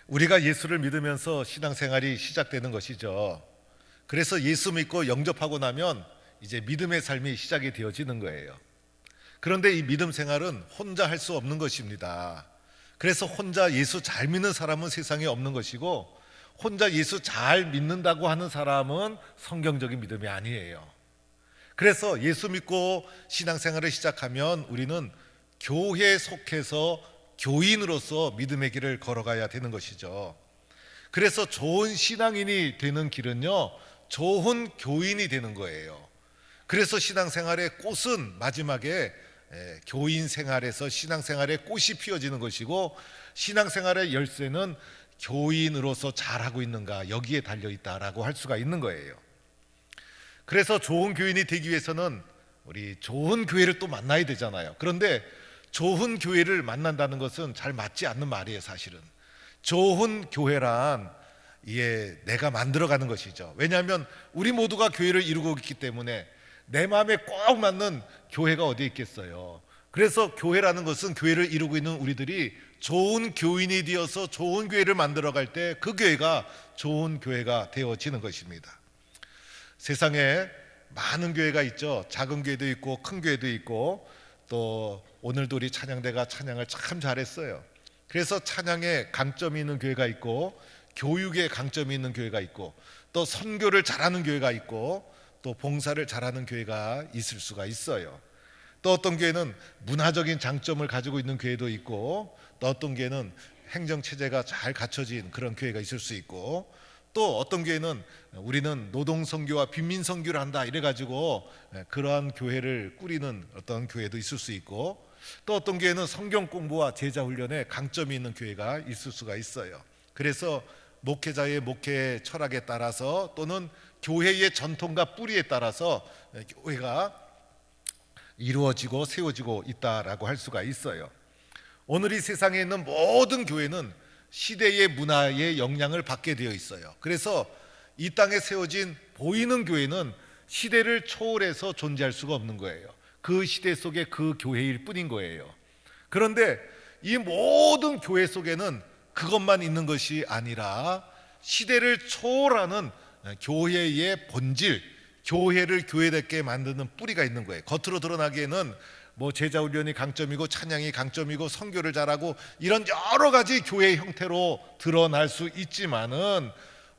우리가 예수를 믿으면서 신앙생활이 시작되는 것이죠. 그래서 예수 믿고 영접하고 나면 이제 믿음의 삶이 시작이 되어지는 거예요. 그런데 이 믿음 생활은 혼자 할 수 없는 것입니다. 그래서 혼자 예수 잘 믿는 사람은 세상에 없는 것이고, 혼자 예수 잘 믿는다고 하는 사람은 성경적인 믿음이 아니에요. 그래서 예수 믿고 신앙생활을 시작하면 우리는 교회에 속해서 교인으로서 믿음의 길을 걸어가야 되는 것이죠. 그래서 좋은 신앙인이 되는 길은요, 좋은 교인이 되는 거예요. 그래서 신앙생활의 꽃은 마지막에 교인 생활에서 신앙생활의 꽃이 피어지는 것이고, 신앙생활의 열쇠는 교인으로서 잘하고 있는가, 여기에 달려있다라고 할 수가 있는 거예요. 그래서 좋은 교인이 되기 위해서는 우리 좋은 교회를 또 만나야 되잖아요. 그런데 좋은 교회를 만난다는 것은 잘 맞지 않는 말이에요. 사실은 좋은 교회란 이게 내가 만들어가는 것이죠. 왜냐하면 우리 모두가 교회를 이루고 있기 때문에 내 마음에 꼭 맞는 교회가 어디에 있겠어요. 그래서 교회라는 것은 교회를 이루고 있는 우리들이 좋은 교인이 되어서 좋은 교회를 만들어갈 때 그 교회가 좋은 교회가 되어지는 것입니다. 세상에 많은 교회가 있죠. 작은 교회도 있고 큰 교회도 있고, 또 오늘도 우리 찬양대가 찬양을 참 잘했어요. 그래서 찬양에 강점이 있는 교회가 있고, 교육에 강점이 있는 교회가 있고, 또 선교를 잘하는 교회가 있고, 또 봉사를 잘하는 교회가 있을 수가 있어요. 또 어떤 교회는 문화적인 장점을 가지고 있는 교회도 있고, 또 어떤 교회는 행정체제가 잘 갖춰진 그런 교회가 있을 수 있고, 또 어떤 교회는 우리는 노동선교와 빈민선교를 한다 이래가지고 그러한 교회를 꾸리는 어떤 교회도 있을 수 있고, 또 어떤 교회는 성경 공부와 제자 훈련에 강점이 있는 교회가 있을 수가 있어요. 그래서 목회자의 목회 철학에 따라서 또는 교회의 전통과 뿌리에 따라서 교회가 이루어지고 세워지고 있다라고 할 수가 있어요. 오늘 이 세상에 있는 모든 교회는 시대의 문화의 영향을 받게 되어 있어요. 그래서 이 땅에 세워진 보이는 교회는 시대를 초월해서 존재할 수가 없는 거예요. 그 시대 속에 그 교회일 뿐인 거예요. 그런데 이 모든 교회 속에는 그것만 있는 것이 아니라 시대를 초월하는 교회의 본질, 교회를 교회답게 만드는 뿌리가 있는 거예요. 겉으로 드러나기에는 제자 훈련이 강점이고 찬양이 강점이고 선교를 잘하고 이런 여러 가지 교회의 형태로 드러날 수 있지만은,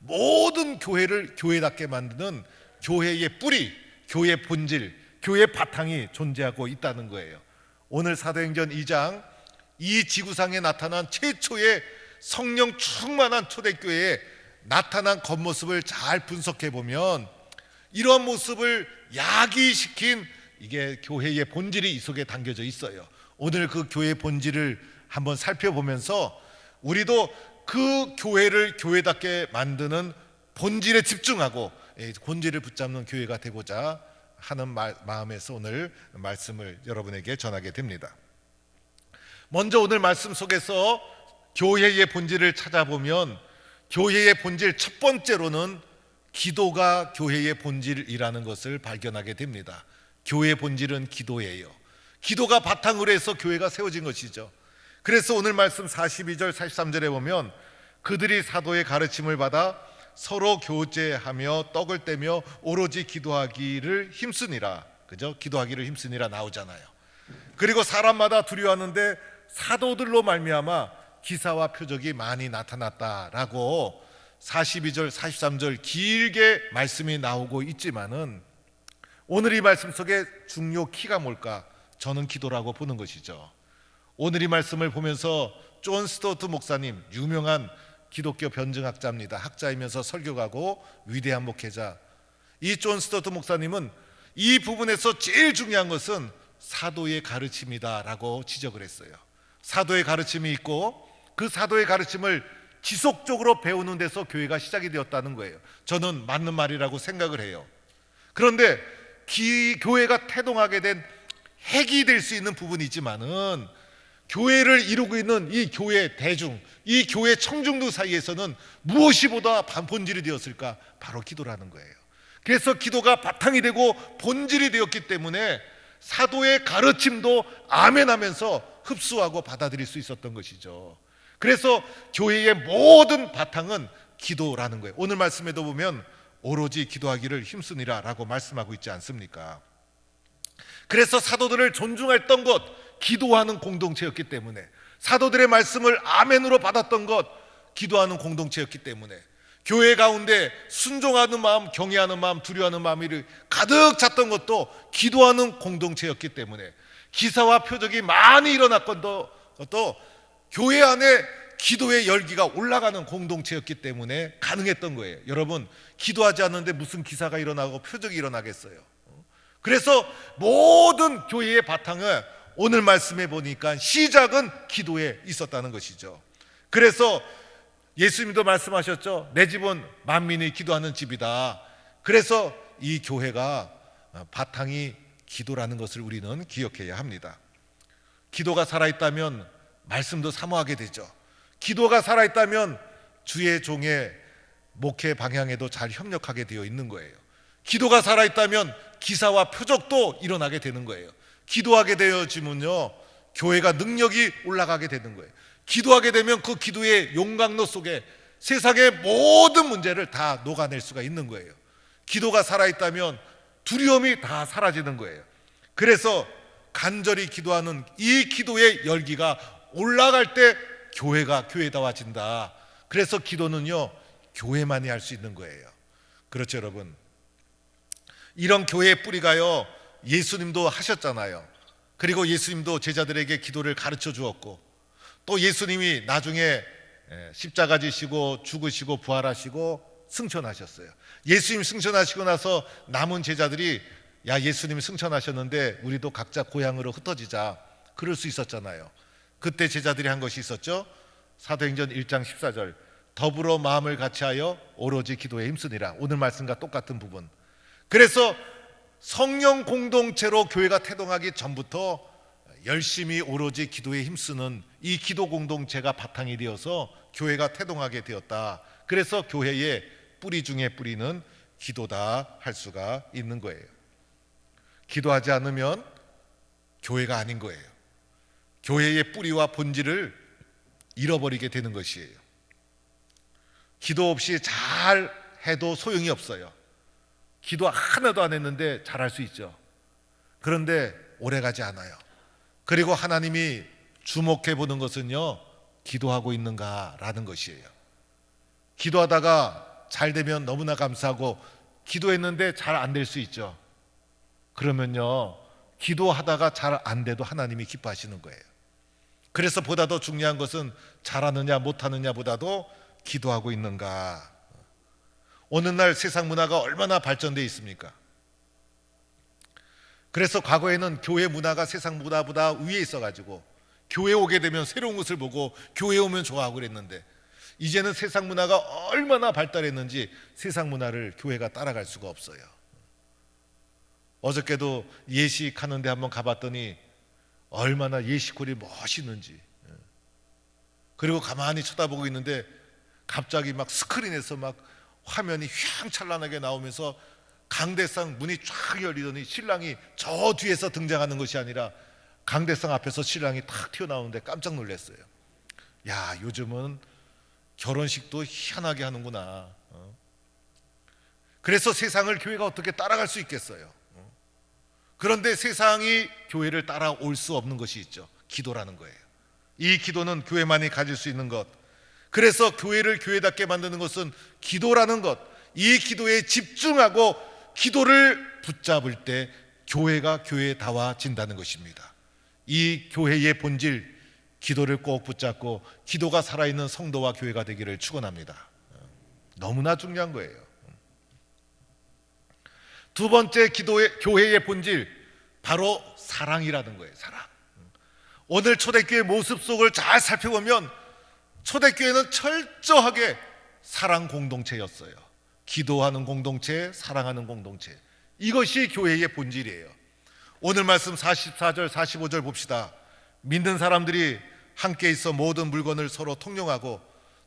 모든 교회를 교회답게 만드는 교회의 뿌리, 교회의 본질, 교회의 바탕이 존재하고 있다는 거예요. 오늘 사도행전 2장 이 지구상에 나타난 최초의 성령 충만한 초대교회에 나타난 겉모습을 잘 분석해 보면 이러한 모습을 야기시킨 이게 교회의 본질이 이 속에 담겨져 있어요. 오늘 그 교회의 본질을 한번 살펴보면서 우리도 그 교회를 교회답게 만드는 본질에 집중하고 본질을 붙잡는 교회가 되고자 하는 마음에서 오늘 말씀을 여러분에게 전하게 됩니다. 먼저 오늘 말씀 속에서 교회의 본질을 찾아보면, 교회의 본질 첫 번째로는 기도가 교회의 본질이라는 것을 발견하게 됩니다. 교회의 본질은 기도예요. 기도가 바탕으로 해서 교회가 세워진 것이죠. 그래서 오늘 말씀 42절 43절에 보면 그들이 사도의 가르침을 받아 서로 교제하며 떡을 떼며 오로지 기도하기를 힘쓰니라. 그죠? 기도하기를 힘쓰니라 나오잖아요. 그리고 사람마다 두려워하는데 사도들로 말미암아 기사와 표적이 많이 나타났다라고 42절 43절 길게 말씀이 나오고 있지만은, 오늘 이 말씀 속에 중요 키가 뭘까? 저는 기도라고 보는 것이죠. 오늘 이 말씀을 보면서 존 스토트 목사님, 유명한 기독교 변증학자입니다. 학자이면서 설교가고 위대한 목회자. 이 존 스토트 목사님은 이 부분에서 제일 중요한 것은 사도의 가르침이다라고 지적을 했어요. 사도의 가르침이 있고 그 사도의 가르침을 지속적으로 배우는 데서 교회가 시작이 되었다는 거예요. 저는 맞는 말이라고 생각을 해요. 그런데 교회가 태동하게 된 핵이 될 수 있는 부분이 있지만은, 교회를 이루고 있는 이 교회 대중, 이 교회 청중들 사이에서는 무엇이 보다 본질이 되었을까? 바로 기도라는 거예요. 그래서 기도가 바탕이 되고 본질이 되었기 때문에 사도의 가르침도 아멘하면서 흡수하고 받아들일 수 있었던 것이죠. 그래서 교회의 모든 바탕은 기도라는 거예요. 오늘 말씀에도 보면 오로지 기도하기를 힘쓰니라 라고 말씀하고 있지 않습니까? 그래서 사도들을 존중했던 것, 기도하는 공동체였기 때문에, 사도들의 말씀을 아멘으로 받았던 것, 기도하는 공동체였기 때문에, 교회 가운데 순종하는 마음, 경외하는 마음, 두려워하는 마음이 가득 찼던 것도 기도하는 공동체였기 때문에, 기사와 표적이 많이 일어났던 것도 교회 안에 기도의 열기가 올라가는 공동체였기 때문에 가능했던 거예요. 여러분, 기도하지 않는데 무슨 기사가 일어나고 표적이 일어나겠어요? 그래서 모든 교회의 바탕은 오늘 말씀해 보니까 시작은 기도에 있었다는 것이죠. 그래서 예수님도 말씀하셨죠. 내 집은 만민이 기도하는 집이다. 그래서 이 교회가 바탕이 기도라는 것을 우리는 기억해야 합니다. 기도가 살아있다면 말씀도 사모하게 되죠. 기도가 살아있다면 주의 종의 목회 방향에도 잘 협력하게 되어 있는 거예요. 기도가 살아있다면 기사와 표적도 일어나게 되는 거예요. 기도하게 되어지면요, 교회가 능력이 올라가게 되는 거예요. 기도하게 되면 그 기도의 용광로 속에 세상의 모든 문제를 다 녹아낼 수가 있는 거예요. 기도가 살아있다면 두려움이 다 사라지는 거예요. 그래서 간절히 기도하는 이 기도의 열기가 올라갈 때 교회가 교회다워진다. 그래서 기도는요, 교회만이 할 수 있는 거예요. 그렇죠, 여러분? 이런 교회의 뿌리가요, 예수님도 하셨잖아요. 그리고 예수님도 제자들에게 기도를 가르쳐 주었고, 또 예수님이 나중에 십자가 지시고 죽으시고 부활하시고 승천하셨어요. 예수님 승천하시고 나서 남은 제자들이, 야, 예수님이 승천하셨는데 우리도 각자 고향으로 흩어지자, 그럴 수 있었잖아요. 그때 제자들이 한 것이 있었죠. 사도행전 1장 14절, 더불어 마음을 같이하여 오로지 기도에 힘쓰니라. 오늘 말씀과 똑같은 부분. 그래서 성령 공동체로 교회가 태동하기 전부터 열심히 오로지 기도에 힘쓰는 이 기도 공동체가 바탕이 되어서 교회가 태동하게 되었다. 그래서 교회의 뿌리 중에 뿌리는 기도다 할 수가 있는 거예요. 기도하지 않으면 교회가 아닌 거예요. 교회의 뿌리와 본질을 잃어버리게 되는 것이에요. 기도 없이 잘 해도 소용이 없어요. 기도 하나도 안 했는데 잘할 수 있죠. 그런데 오래가지 않아요. 그리고 하나님이 주목해 보는 것은요, 기도하고 있는가라는 것이에요. 기도하다가 잘 되면 너무나 감사하고, 기도했는데 잘 안 될 수 있죠. 그러면요, 기도하다가 잘 안 돼도 하나님이 기뻐하시는 거예요. 그래서 보다 더 중요한 것은 잘하느냐 못하느냐 보다도 기도하고 있는가. 오늘날 세상 문화가 얼마나 발전되어 있습니까? 그래서 과거에는 교회 문화가 세상 문화보다 위에 있어가지고 교회 오게 되면 새로운 것을 보고 교회 오면 좋아하고 그랬는데, 이제는 세상 문화가 얼마나 발달했는지 세상 문화를 교회가 따라갈 수가 없어요. 어저께도 예식하는데 한번 가봤더니 얼마나 예식홀이 멋있는지, 그리고 가만히 쳐다보고 있는데 갑자기 막 스크린에서 막 화면이 휘황찬란하게 나오면서 강대상 문이 쫙 열리더니 신랑이 저 뒤에서 등장하는 것이 아니라 강대상 앞에서 신랑이 탁 튀어나오는데 깜짝 놀랐어요. 야, 요즘은 결혼식도 희한하게 하는구나. 그래서 세상을 교회가 어떻게 따라갈 수 있겠어요? 그런데 세상이 교회를 따라올 수 없는 것이 있죠. 기도라는 거예요. 이 기도는 교회만이 가질 수 있는 것. 그래서 교회를 교회답게 만드는 것은 기도라는 것. 이 기도에 집중하고 기도를 붙잡을 때 교회가 교회다워진다는 것입니다. 이 교회의 본질, 기도를 꼭 붙잡고 기도가 살아있는 성도와 교회가 되기를 축원합니다. 너무나 중요한 거예요. 두 번째 교회의 본질, 바로 사랑이라는 거예요. 사랑. 오늘 초대교회 모습 속을 잘 살펴보면 초대교회는 철저하게 사랑 공동체였어요. 기도하는 공동체, 사랑하는 공동체. 이것이 교회의 본질이에요. 오늘 말씀 44절, 45절 봅시다. 믿는 사람들이 함께 있어 모든 물건을 서로 통용하고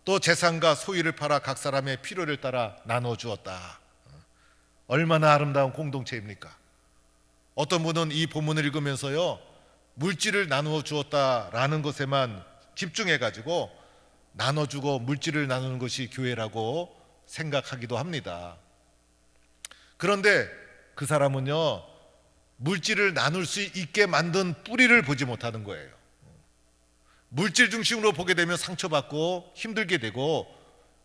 또 재산과 소유를 팔아 각 사람의 필요를 따라 나눠 주었다. 얼마나 아름다운 공동체입니까? 어떤 분은 이 본문을 읽으면서요, 물질을 나누어 주었다라는 것에만 집중해 가지고 나눠주고 물질을 나누는 것이 교회라고 생각하기도 합니다. 그런데 그 사람은요, 물질을 나눌 수 있게 만든 뿌리를 보지 못하는 거예요. 물질 중심으로 보게 되면 상처받고 힘들게 되고,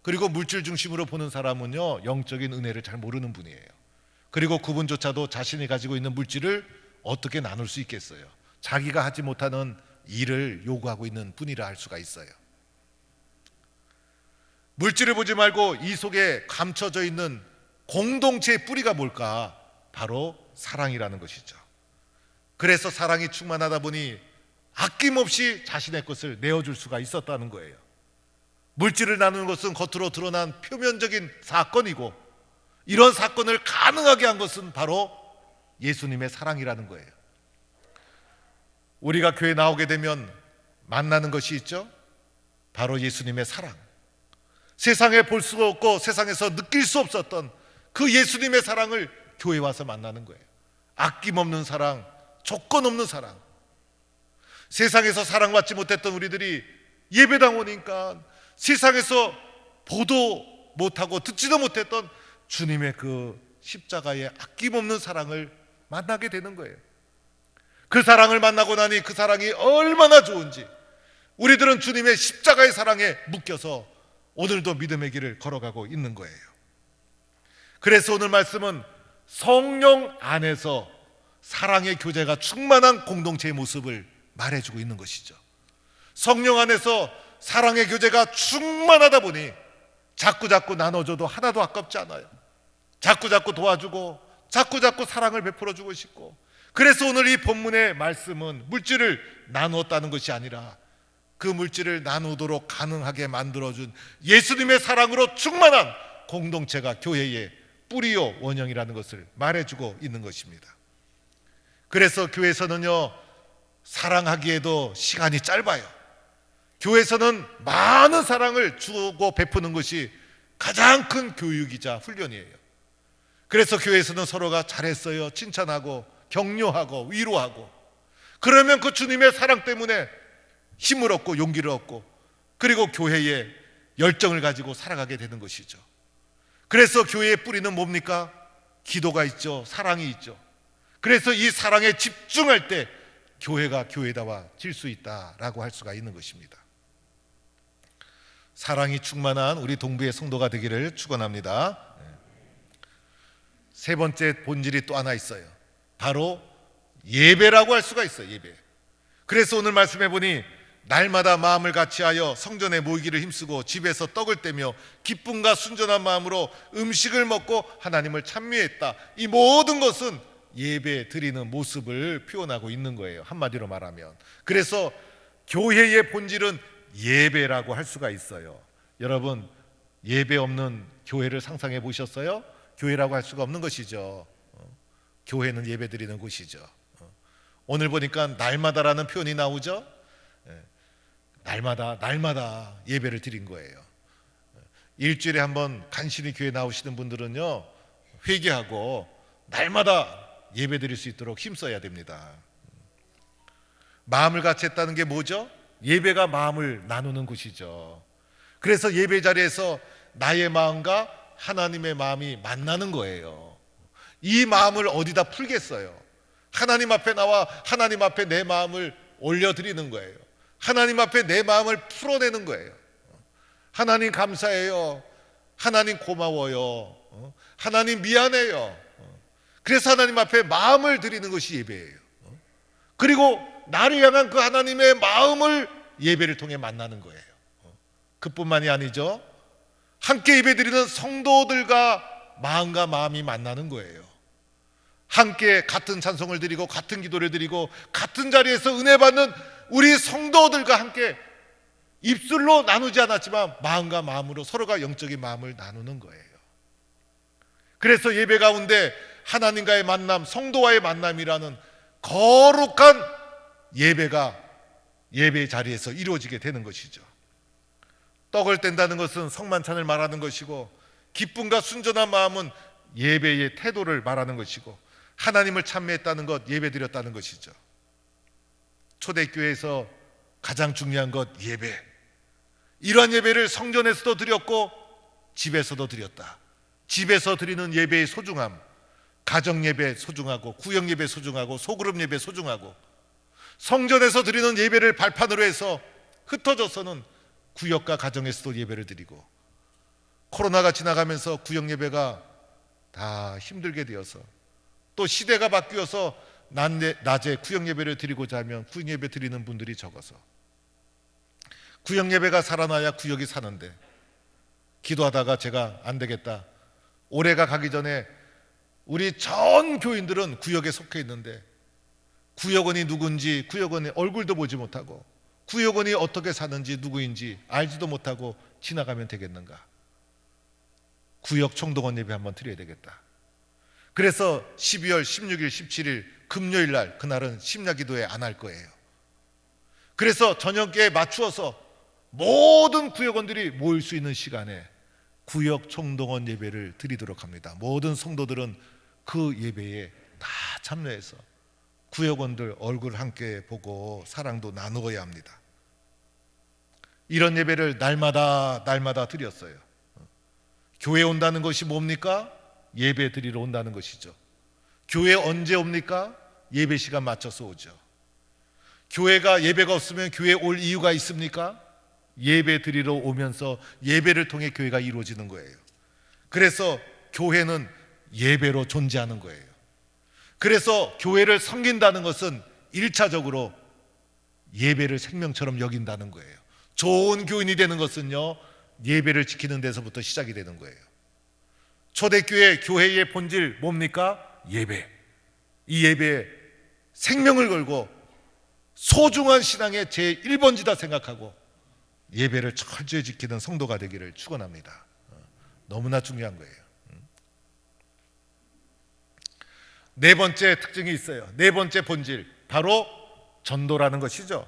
그리고 물질 중심으로 보는 사람은요, 영적인 은혜를 잘 모르는 분이에요. 그리고 그분조차도 자신이 가지고 있는 물질을 어떻게 나눌 수 있겠어요? 자기가 하지 못하는 일을 요구하고 있는 분이라 할 수가 있어요. 물질을 보지 말고 이 속에 감춰져 있는 공동체의 뿌리가 뭘까? 바로 사랑이라는 것이죠. 그래서 사랑이 충만하다 보니 아낌없이 자신의 것을 내어줄 수가 있었다는 거예요. 물질을 나누는 것은 겉으로 드러난 표면적인 사건이고, 이런 사건을 가능하게 한 것은 바로 예수님의 사랑이라는 거예요. 우리가 교회 나오게 되면 만나는 것이 있죠. 바로 예수님의 사랑. 세상에 볼 수 없고 세상에서 느낄 수 없었던 그 예수님의 사랑을 교회에 와서 만나는 거예요. 아낌없는 사랑, 조건 없는 사랑. 세상에서 사랑받지 못했던 우리들이 예배당 오니까 세상에서 보도 못하고 듣지도 못했던 주님의 그 십자가의 아낌없는 사랑을 만나게 되는 거예요. 그 사랑을 만나고 나니 그 사랑이 얼마나 좋은지 우리들은 주님의 십자가의 사랑에 묶여서 오늘도 믿음의 길을 걸어가고 있는 거예요. 그래서 오늘 말씀은 성령 안에서 사랑의 교제가 충만한 공동체의 모습을 말해주고 있는 것이죠. 성령 안에서 사랑의 교제가 충만하다 보니 자꾸자꾸 나눠줘도 하나도 아깝지 않아요. 자꾸자꾸 도와주고 자꾸자꾸 사랑을 베풀어주고 싶고, 그래서 오늘 이 본문의 말씀은 물질을 나누었다는 것이 아니라 그 물질을 나누도록 가능하게 만들어준 예수님의 사랑으로 충만한 공동체가 교회의 뿌리요 원형이라는 것을 말해주고 있는 것입니다. 그래서 교회에서는요, 사랑하기에도 시간이 짧아요. 교회에서는 많은 사랑을 주고 베푸는 것이 가장 큰 교육이자 훈련이에요. 그래서 교회에서는 서로가 잘했어요 칭찬하고 격려하고 위로하고, 그러면 그 주님의 사랑 때문에 힘을 얻고 용기를 얻고, 그리고 교회에 열정을 가지고 살아가게 되는 것이죠. 그래서 교회의 뿌리는 뭡니까? 기도가 있죠. 사랑이 있죠. 그래서 이 사랑에 집중할 때 교회가 교회다워질 수 있다라고 할 수가 있는 것입니다. 사랑이 충만한 우리 동부의 성도가 되기를 축원합니다. 세 번째 본질이 또 하나 있어요. 바로 예배라고 할 수가 있어요. 예배. 그래서 오늘 말씀해 보니 날마다 마음을 같이하여 성전에 모이기를 힘쓰고 집에서 떡을 떼며 기쁨과 순전한 마음으로 음식을 먹고 하나님을 찬미했다. 이 모든 것은 예배 드리는 모습을 표현하고 있는 거예요. 한마디로 말하면. 그래서 교회의 본질은 예배라고 할 수가 있어요. 여러분, 예배 없는 교회를 상상해 보셨어요? 교회라고 할 수가 없는 것이죠. 교회는 예배 드리는 곳이죠. 오늘 보니까 날마다라는 표현이 나오죠. 날마다 예배를 드린 거예요. 일주일에 한번 간신히 교회 나오시는 분들은요, 회개하고 날마다 예배 드릴 수 있도록 힘써야 됩니다. 마음을 같이 했다는 게 뭐죠? 예배가 마음을 나누는 곳이죠. 그래서 예배 자리에서 나의 마음과 하나님의 마음이 만나는 거예요. 이 마음을 어디다 풀겠어요? 하나님 앞에 나와 하나님 앞에 내 마음을 올려드리는 거예요. 하나님 앞에 내 마음을 풀어내는 거예요. 하나님 감사해요. 하나님 고마워요. 하나님 미안해요. 그래서 하나님 앞에 마음을 드리는 것이 예배예요. 그리고 나를 향한 그 하나님의 마음을 예배를 통해 만나는 거예요. 그뿐만이 아니죠. 함께 예배드리는 성도들과 마음과 마음이 만나는 거예요. 함께 같은 찬송을 드리고 같은 기도를 드리고 같은 자리에서 은혜 받는 우리 성도들과 함께 입술로 나누지 않았지만 마음과 마음으로 서로가 영적인 마음을 나누는 거예요. 그래서 예배 가운데 하나님과의 만남, 성도와의 만남이라는 거룩한 예배가 예배의 자리에서 이루어지게 되는 것이죠. 떡을 뗀다는 것은 성만찬을 말하는 것이고, 기쁨과 순전한 마음은 예배의 태도를 말하는 것이고, 하나님을 찬미했다는 것, 예배드렸다는 것이죠. 초대교회에서 가장 중요한 것, 예배. 이러한 예배를 성전에서도 드렸고 집에서도 드렸다. 집에서 드리는 예배의 소중함, 가정 예배 소중하고, 구역 예배 소중하고, 소그룹 예배 소중하고, 성전에서 드리는 예배를 발판으로 해서 흩어져서는 구역과 가정에서도 예배를 드리고, 코로나가 지나가면서 구역 예배가 다 힘들게 되어서, 또 시대가 바뀌어서 낮에 구역 예배를 드리고자 하면 구역 예배 드리는 분들이 적어서, 구역 예배가 살아나야 구역이 사는데, 기도하다가 제가 안 되겠다, 올해가 가기 전에 우리 전 교인들은 구역에 속해 있는데 구역원이 누군지, 구역원의 얼굴도 보지 못하고, 구역원이 어떻게 사는지 누구인지 알지도 못하고 지나가면 되겠는가? 구역 총동원 예배 한번 드려야 되겠다. 그래서 12월 16일, 17일 금요일 날, 그날은 심야기도회 안 할 거예요. 그래서 저녁에 맞추어서 모든 구역원들이 모일 수 있는 시간에 구역 총동원 예배를 드리도록 합니다. 모든 성도들은 그 예배에 다 참여해서 구역원들 얼굴 함께 보고 사랑도 나누어야 합니다. 이런 예배를 날마다 드렸어요. 교회 온다는 것이 뭡니까? 예배 드리러 온다는 것이죠. 교회 언제 옵니까? 예배 시간 맞춰서 오죠. 교회가 예배가 없으면 교회 올 이유가 있습니까? 예배 드리러 오면서 예배를 통해 교회가 이루어지는 거예요. 그래서 교회는 예배로 존재하는 거예요. 그래서 교회를 섬긴다는 것은 1차적으로 예배를 생명처럼 여긴다는 거예요. 좋은 교인이 되는 것은요, 예배를 지키는 데서부터 시작이 되는 거예요. 초대교회 교회의 본질 뭡니까? 예배. 이 예배에 생명을 걸고 소중한 신앙의 제1번지다 생각하고 예배를 철저히 지키는 성도가 되기를 축원합니다. 너무나 중요한 거예요. 네 번째 특징이 있어요. 네 번째 본질, 바로 전도라는 것이죠.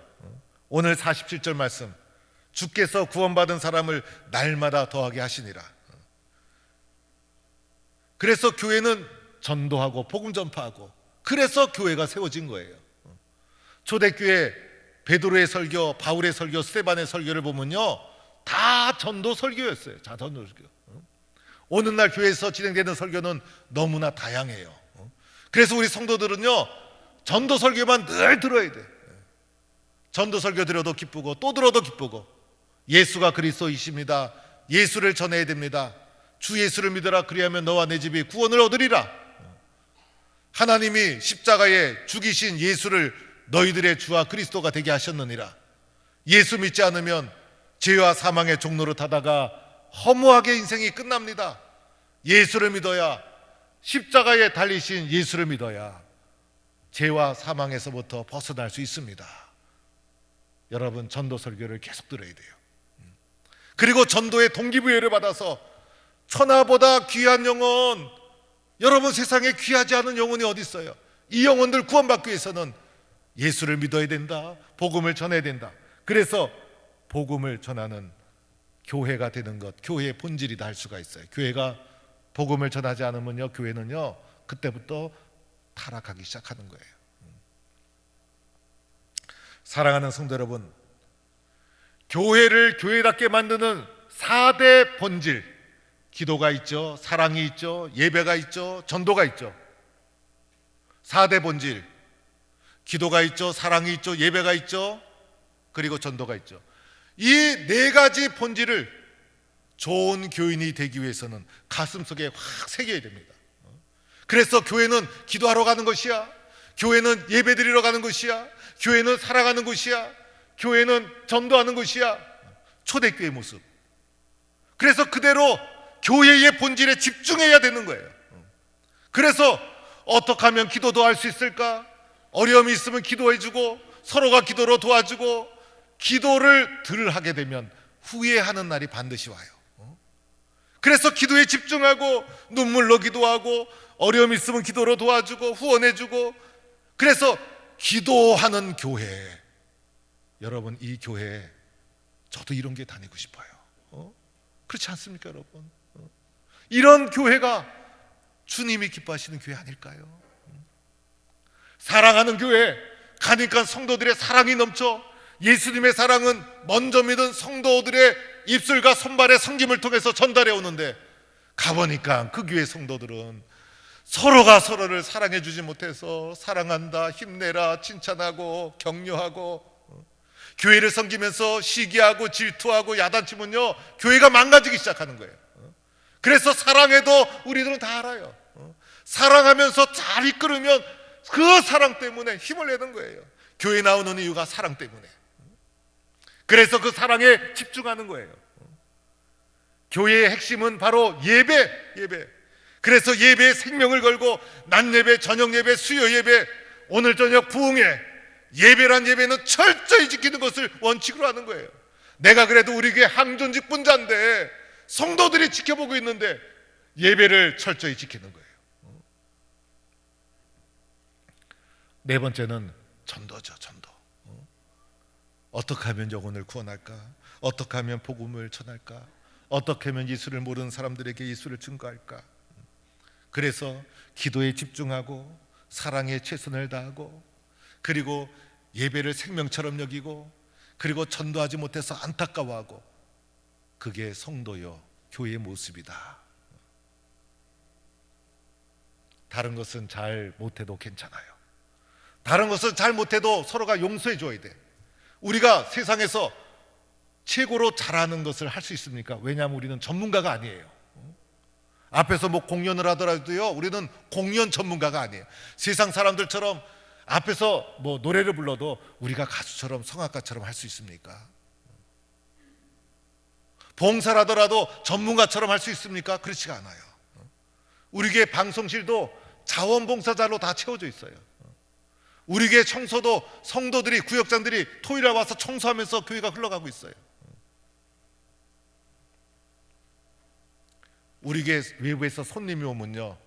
오늘 47절 말씀, 주께서 구원받은 사람을 날마다 더하게 하시니라. 그래서 교회는 전도하고 복음 전파하고, 그래서 교회가 세워진 거예요. 초대교회 베드로의 설교, 바울의 설교, 스데반의 설교를 보면요, 다 전도 설교였어요. 다 전도 설교. 오늘날 교회에서 진행되는 설교는 너무나 다양해요. 그래서 우리 성도들은요, 전도 설교만 늘 들어야 돼. 전도 설교 들어도 기쁘고 또 들어도 기쁘고, 예수가 그리스도이십니다, 예수를 전해야 됩니다, 주 예수를 믿어라, 그리하면 너와 내 집이 구원을 얻으리라, 하나님이 십자가에 죽이신 예수를 너희들의 주와 그리스도가 되게 하셨느니라, 예수 믿지 않으면 죄와 사망의 종로로 타다가 허무하게 인생이 끝납니다. 예수를 믿어야, 십자가에 달리신 예수를 믿어야 죄와 사망에서부터 벗어날 수 있습니다. 여러분, 전도 설교를 계속 들어야 돼요. 그리고 전도의 동기부여를 받아서 천하보다 귀한 영혼, 여러분, 세상에 귀하지 않은 영혼이 어디 있어요? 이 영혼들 구원받기 위해서는 예수를 믿어야 된다, 복음을 전해야 된다. 그래서 복음을 전하는 교회가 되는 것, 교회의 본질이다 할 수가 있어요. 교회가 복음을 전하지 않으면요, 교회는요, 그때부터 타락하기 시작하는 거예요. 사랑하는 성도 여러분, 교회를 교회답게 만드는 4대 본질, 기도가 있죠, 사랑이 있죠, 예배가 있죠, 전도가 있죠. 4대 본질, 기도가 있죠, 사랑이 있죠, 예배가 있죠, 그리고 전도가 있죠. 이 4가지 본질을 좋은 교인이 되기 위해서는 가슴속에 확 새겨야 됩니다. 그래서 교회는 기도하러 가는 것이야, 교회는 예배드리러 가는 것이야, 교회는 살아가는 곳이야, 교회는 전도하는 곳이야. 초대교회의 모습. 그래서 그대로 교회의 본질에 집중해야 되는 거예요. 그래서 어떻게 하면 기도도 할 수 있을까? 어려움이 있으면 기도해주고, 서로가 기도로 도와주고, 기도를 덜 하게 되면 후회하는 날이 반드시 와요. 그래서 기도에 집중하고, 눈물로 기도하고, 어려움이 있으면 기도로 도와주고 후원해주고, 그래서 기도하는 교회, 여러분, 이 교회 저도 이런 게 다니고 싶어요. 그렇지 않습니까, 여러분? 이런 교회가 주님이 기뻐하시는 교회 아닐까요? 사랑하는 교회 가니까 성도들의 사랑이 넘쳐 예수님의 사랑은 먼저 믿은 성도들의 입술과 손발의 섬김을 통해서 전달해 오는데, 가보니까 그 교회 성도들은 서로가 서로를 사랑해 주지 못해서 사랑한다, 힘내라, 칭찬하고 격려하고, 교회를 섬기면서 시기하고 질투하고 야단치면요, 교회가 망가지기 시작하는 거예요. 그래서 사랑해도 우리들은 다 알아요. 사랑하면서 잘 이끌으면 그 사랑 때문에 힘을 내는 거예요. 교회 나오는 이유가 사랑 때문에. 그래서 그 사랑에 집중하는 거예요. 교회의 핵심은 바로 예배. 그래서 예배에 생명을 걸고 낮 예배, 저녁 예배, 수요 예배, 오늘 저녁 부흥회, 예배란 예배는 철저히 지키는 것을 원칙으로 하는 거예요. 내가 그래도 우리 교회 항존직 분자인데 성도들이 지켜보고 있는데 예배를 철저히 지키는 거예요. 네 번째는 전도죠. 전도. 어떻게 하면 영혼을 구원할까? 어떻게 하면 복음을 전할까? 어떻게 하면 예수를 모르는 사람들에게 예수를 증거할까? 그래서 기도에 집중하고 사랑에 최선을 다하고, 그리고 예배를 생명처럼 여기고, 그리고 전도하지 못해서 안타까워하고, 그게 성도요 교회의 모습이다. 다른 것은 잘 못해도 괜찮아요. 다른 것은 잘 못해도 서로가 용서해 줘야 돼. 우리가 세상에서 최고로 잘하는 것을 할 수 있습니까? 왜냐하면 우리는 전문가가 아니에요. 앞에서 뭐 공연을 하더라도요, 우리는 공연 전문가가 아니에요. 세상 사람들처럼 앞에서 뭐 노래를 불러도 우리가 가수처럼 성악가처럼 할 수 있습니까? 봉사를 하더라도 전문가처럼 할 수 있습니까? 그렇지가 않아요. 우리 교회 방송실도 자원봉사자로 다 채워져 있어요. 우리 교회 청소도 성도들이, 구역장들이 토요일에 와서 청소하면서 교회가 흘러가고 있어요. 우리 교회 외부에서 손님이 오면요,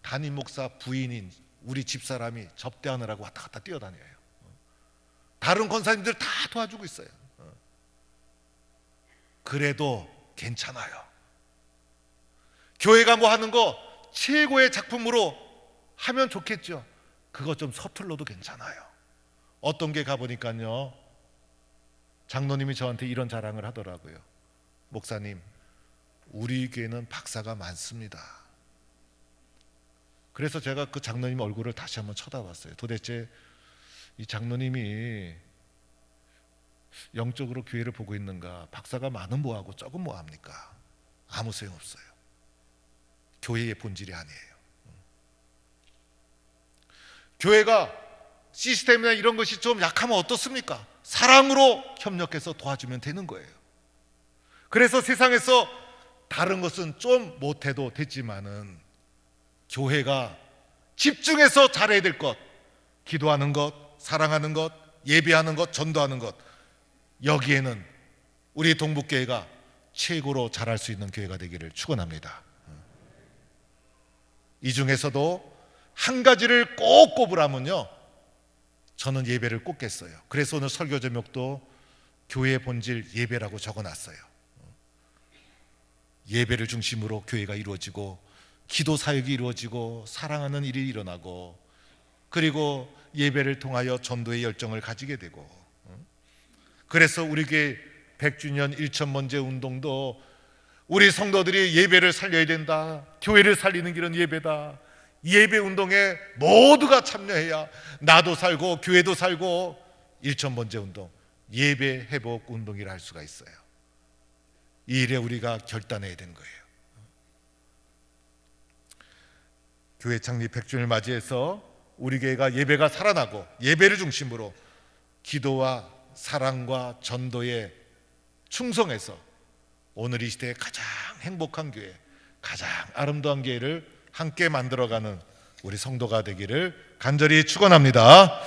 담임 목사 부인인 우리 집사람이 접대하느라고 왔다 갔다 뛰어다녀요. 다른 권사님들 다 도와주고 있어요. 그래도 괜찮아요. 교회가 뭐 하는 거 최고의 작품으로 하면 좋겠죠. 그거 좀 서툴러도 괜찮아요. 어떤 게 가보니까요, 장로님이 저한테 이런 자랑을 하더라고요. 목사님, 우리 교회는 박사가 많습니다. 그래서 제가 그 장로님 얼굴을 다시 한번 쳐다봤어요. 도대체 이 장로님이 영적으로 교회를 보고 있는가? 박사가 많은 뭐하고 적은 뭐합니까? 아무 소용없어요. 교회의 본질이 아니에요. 교회가 시스템이나 이런 것이 좀 약하면 어떻습니까? 사랑으로 협력해서 도와주면 되는 거예요. 그래서 세상에서 다른 것은 좀 못해도 됐지만은 교회가 집중해서 잘해야 될 것, 기도하는 것, 사랑하는 것, 예배하는 것, 전도하는 것, 여기에는 우리 동북교회가 최고로 잘할 수 있는 교회가 되기를 축원합니다. 이 중에서도 한 가지를 꼭 꼽으라면요, 저는 예배를 꼽겠어요. 그래서 오늘 설교 제목도 교회의 본질 예배라고 적어놨어요. 예배를 중심으로 교회가 이루어지고, 기도 사역이 이루어지고, 사랑하는 일이 일어나고, 그리고 예배를 통하여 전도의 열정을 가지게 되고, 그래서 우리 교회 100주년 1000번째 운동도 우리 성도들이 예배를 살려야 된다, 교회를 살리는 길은 예배다, 예배 운동에 모두가 참여해야 나도 살고 교회도 살고 1000번째 운동, 예배 회복 운동이라 할 수가 있어요. 이 일에 우리가 결단해야 되는 거예요. 교회 창립 100주년을 맞이해서 우리 교회가 예배가 살아나고, 예배를 중심으로 기도와 사랑과 전도에 충성해서 오늘 이 시대의 가장 행복한 교회, 가장 아름다운 교회를 함께 만들어가는 우리 성도가 되기를 간절히 축원합니다.